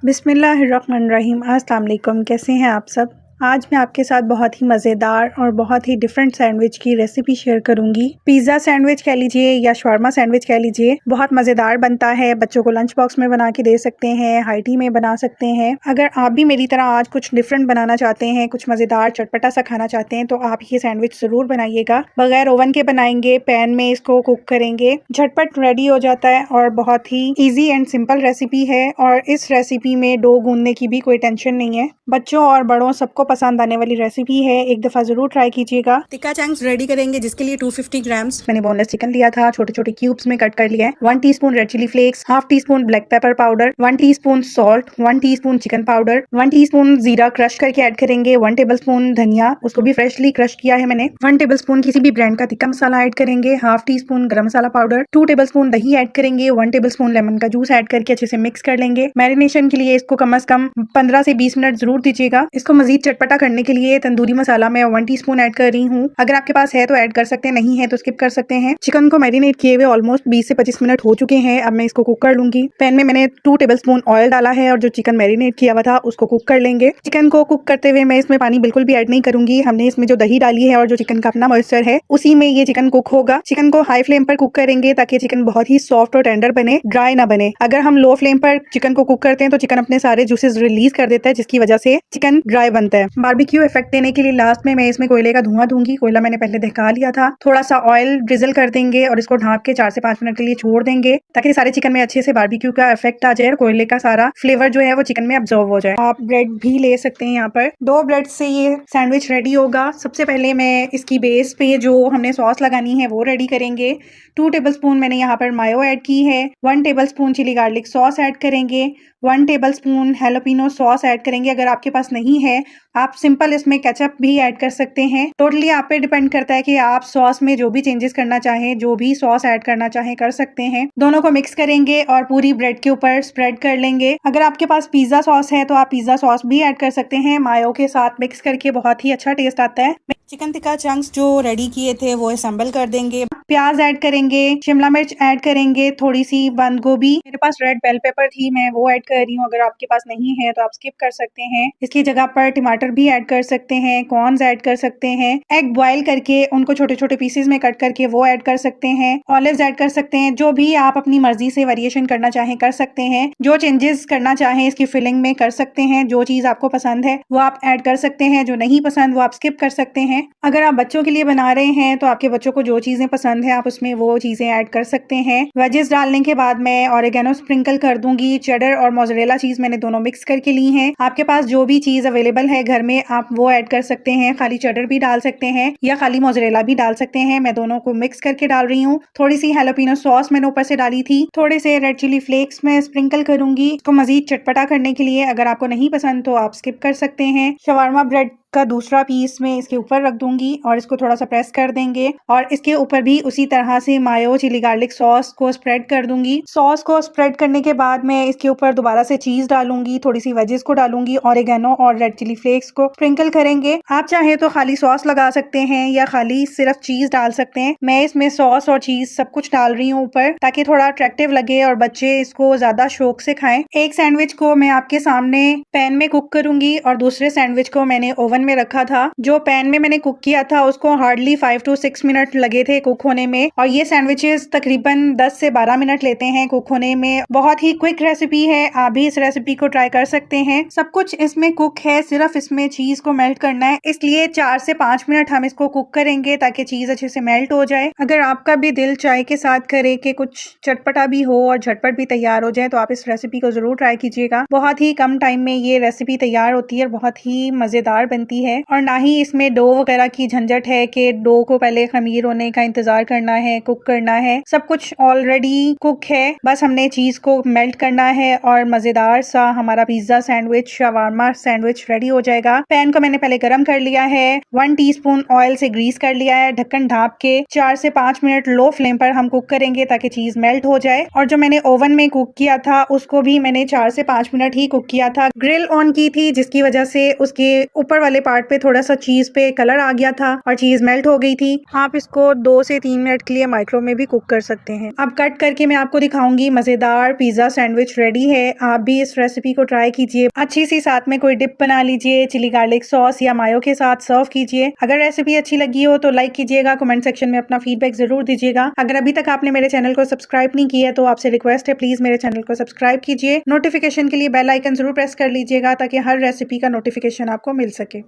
बिस्मिल्लाहिर्रहमानिर्रहीम। अस्सलाम वालेकुम। कैसे हैं आप सब? आज मैं आपके साथ बहुत ही मज़ेदार और बहुत ही डिफरेंट सैंडविच की रेसिपी शेयर करूंगी। पिज़्ज़ा सैंडविच कह लीजिए या शवारमा सैंडविच कह लीजिए, बहुत मज़ेदार बनता है। बच्चों को लंच बॉक्स में बना के दे सकते हैं, हाई टी में बना सकते हैं। अगर आप भी मेरी तरह आज कुछ डिफरेंट बनाना चाहते हैं, कुछ मज़ेदार चटपटा सा खाना चाहते हैं, तो आप ये सैंडविच ज़रूर बनाइएगा। बगैर ओवन के बनाएंगे, पैन में इसको कुक करेंगे, झटपट रेडी हो जाता है और बहुत ही ईजी एंड सिंपल रेसिपी है। और इस रेसिपी में डो गूंदने की भी कोई टेंशन नहीं है। बच्चों और बड़ों सबको पसंद आने वाली रेसिपी है। एक दफा जरूर ट्राई कीजिएगा। टिक्का चंक्स रेडी करेंगे, जिसके लिए 250 ग्राम्स मैंने बोनलेस चिकन लिया था, छोटे छोटे क्यूब्स में कट कर लिया है। 1 teaspoon red chilli flakes, half teaspoon black pepper powder, 1 teaspoon salt, 1 teaspoon chicken powder, 1 teaspoon जीरा क्रश करके ऐड करेंगे, 1 टेबलस्पून धनिया, उसको भी फ्रेशली क्रश किया है मैंने, 1 टेबलस्पून किसी भी ब्रांड का टिक्का मसाला ऐड करेंगे, हाफ टी स्पून गरम मसाला पाउडर, 2 टेबलस्पून दही ऐड करेंगे, 1 टेबलस्पून लेमन का जूस ऐड करके अच्छे से मिक्स कर लेंगे। मैरिनेशन के लिए इसको कम से कम 15 से 20 मिनट जरूर दीजिएगा। इसको मजीद चटपटा करने के लिए तंदूरी मसाला मैं 1 टीस्पून ऐड कर रही हूँ। अगर आपके पास है तो ऐड कर सकते हैं, नहीं है तो स्किप कर सकते हैं। चिकन को मैरिनेट किए हुए ऑलमोस्ट 20 से 25 मिनट हो चुके हैं। अब मैं इसको कुक कर लूंगी। पैन में मैंने 2 टेबलस्पून ऑयल डाला है और जो चिकन मैरिनेट किया हुआ था उसको कुक कर लेंगे। चिकन को कुक करते हुए मैं इसमें पानी बिल्कुल भी ऐड नहीं करूंगी। हमने इसमें जो दही डाली है और जो चिकन का अपना मॉइस्चर है, उसी में ये चिकन कुक होगा। चिकन को हाई फ्लेम पर कुक करेंगे ताकि चिकन बहुत ही सॉफ्ट और टेंडर बने, ड्राई ना बने। अगर हम लो फ्लेम पर चिकन को कुक करते हैं तो चिकन अपने सारे जूसेस रिलीज कर देता है, जिसकी वजह से चिकन ड्राई बनता है। बारबेक्यू इफेक्ट देने के लिए लास्ट में मैं इसमें कोयले का धुआं दूंगी। कोयला मैंने पहले दहका लिया था। थोड़ा सा ऑयल ड्रिजल कर देंगे और इसको ढांप के 4 से 5 मिनट के लिए छोड़ देंगे ताकि सारे चिकन में अच्छे से बारबेक्यू का इफेक्ट आ जाए और कोयले का सारा फ्लेवर जो है वो चिकन में अब्जॉर्व हो जाए। आप ब्रेड भी ले सकते हैं। यहाँ पर 2 ब्रेड से ये सैंडविच रेडी होगा। सबसे पहले मैं इसकी बेस पे जो हमने सॉस लगानी है वो रेडी करेंगे। 2 टेबलस्पून मैंने यहाँ पर मायो ऐड की है, 1 tablespoon chilli garlic sauce add करेंगे, 1 टेबलस्पून हैलोपिनो सॉस ऐड करेंगे। अगर आपके पास नहीं है, आप सिंपल इसमें केचप भी ऐड कर सकते हैं। टोटली आप पे डिपेंड करता है कि आप सॉस में जो भी चेंजेस करना चाहें, जो भी सॉस ऐड करना चाहें कर सकते हैं। दोनों को मिक्स करेंगे और पूरी ब्रेड के ऊपर स्प्रेड कर लेंगे। अगर आपके पास पिज्जा सॉस है तो आप पिज्जा सॉस भी ऐड कर सकते हैं। मायो के साथ मिक्स करके बहुत ही अच्छा टेस्ट आता है। चिकन टिक्का चंक्स जो रेडी किए थे वो असेंबल कर देंगे। प्याज ऐड करेंगे, शिमला मिर्च ऐड करेंगे, थोड़ी सी बंद गोभी, मेरे पास रेड बेल पेपर थी, मैं वो ऐड कर रही हूँ। अगर आपके पास नहीं है तो आप स्किप कर सकते हैं। इसकी जगह पर टमाटर भी ऐड कर सकते हैं, कॉर्न्स ऐड कर सकते हैं, एग बॉईल करके उनको छोटे छोटे पीसेज में कट करके वो ऐड कर सकते हैं, ऑलिव्स ऐड कर सकते हैं। जो भी आप अपनी मर्जी से वेरिएशन करना चाहें कर सकते हैं। जो चेंजेस करना चाहें इसकी फिलिंग में कर सकते हैं। जो चीज आपको पसंद है वो आप ऐड कर सकते हैं, जो नहीं पसंद वो आप स्किप कर सकते हैं। अगर आप बच्चों के लिए बना रहे हैं तो आपके बच्चों को जो चीजें पसंद है आप उसमें वो चीजें ऐड कर सकते हैं। वेजेस डालने के बाद मैं ऑरिगेनो स्प्रिंकल कर दूंगी। चेडर और मोज़रेला चीज मैंने दोनों मिक्स करके ली हैं। आपके पास जो भी चीज अवेलेबल है घर में आप वो ऐड कर सकते हैं। खाली चेडर भी डाल सकते हैं या खाली मोज़रेला भी डाल सकते हैं। मैं दोनों को मिक्स करके डाल रही हूँ। थोड़ी सी हैलोपिनो सॉस मैंने ऊपर से डाली थी, थोड़े से रेड चिली फ्लेक्स में स्प्रिंकल करूंगी इसको मजीद चटपटा करने के लिए। अगर आपको नहीं पसंद तो आप स्किप कर सकते हैं। शवारमा ब्रेड का दूसरा पीस मैं इसके ऊपर रख दूंगी और इसको थोड़ा सा प्रेस कर देंगे और इसके ऊपर भी उसी तरह से मायो चिली गार्लिक सॉस को स्प्रेड कर दूंगी। सॉस को स्प्रेड करने के बाद मैं इसके ऊपर दोबारा से चीज डालूंगी, थोड़ी सी वेजेस को डालूंगी, ऑरिगेनो और रेड चिली फ्लेक्स को स्प्रिंकल करेंगे। आप चाहे तो खाली सॉस लगा सकते हैं या खाली सिर्फ चीज डाल सकते हैं। मैं इसमें सॉस और चीज सब कुछ डाल रही हूँ ऊपर ताकि थोड़ा अट्रैक्टिव लगे और बच्चे इसको ज्यादा शौक से खाएं। एक सैंडविच को मैं आपके सामने पैन में कुक करूंगी और दूसरे सैंडविच को मैंने ओवन में रखा था। जो पैन में मैंने कुक किया था उसको हार्डली 5 to 6 मिनट लगे थे कुक होने में और ये सैंडविचेस तकरीबन 10 से 12 मिनट लेते हैं कुक होने में। बहुत ही क्विक रेसिपी है, आप भी इस रेसिपी को ट्राई कर सकते हैं। सब कुछ इसमें कुक है, सिर्फ इसमें चीज को मेल्ट करना है, इसलिए 4 से 5 मिनट हम इसको कुक करेंगे ताकि चीज अच्छे से मेल्ट हो जाए। अगर आपका भी दिल चाय के साथ करे कि कुछ चटपटा भी हो और झटपट भी तैयार हो जाए तो आप इस रेसिपी को जरूर ट्राई कीजिएगा। बहुत ही कम टाइम में ये रेसिपी तैयार होती है, बहुत ही मजेदार बनती है और ना ही इसमें डो वगैरह की झंझट है कि डो को पहले खमीर होने का इंतजार करना है, कुक करना है। सब कुछ ऑलरेडी कुक है, बस हमने चीज को मेल्ट करना है और मजेदार सा हमारा pizza sandwich shawarma sandwich ready हो जाएगा। पैन को मैंने पहले गरम कर लिया है, 1 टीस्पून ऑयल से ग्रीस कर लिया है। ढक्कन ढांप के 4 से 5 मिनट लो फ्लेम पर हम कुक करेंगे ताकि चीज मेल्ट हो जाए। और जो मैंने ओवन में कुक किया था उसको भी मैंने 4 से 5 मिनट ही कुक किया था। ग्रिल ऑन की थी जिसकी वजह से उसके ऊपर वाले वाले पार्ट पे थोड़ा सा चीज पे कलर आ गया था और चीज मेल्ट हो गई थी। आप इसको 2 से 3 मिनट के लिए माइक्रो में भी कुक कर सकते हैं। अब कट करके मैं आपको दिखाऊंगी। मजेदार पिज्जा सैंडविच रेडी है। आप भी इस रेसिपी को ट्राई कीजिए। अच्छी सी साथ में कोई डिप बना लीजिए, चिली गार्लिक सॉस या मायो के साथ सर्व कीजिए। अगर रेसिपी अच्छी लगी हो तो लाइक कीजिएगा, कमेंट सेक्शन में अपना फीडबैक जरूर दीजिएगा। अगर अभी तक आपने मेरे चैनल को सब्सक्राइब नहीं किया है तो आपसे रिक्वेस्ट है, प्लीज मेरे चैनल को सब्सक्राइब कीजिए। नोटिफिकेशन के लिए बेल आइकन जरूर प्रेस कर लीजिएगा ताकि हर रेसिपी का नोटिफिकेशन आपको मिल सके।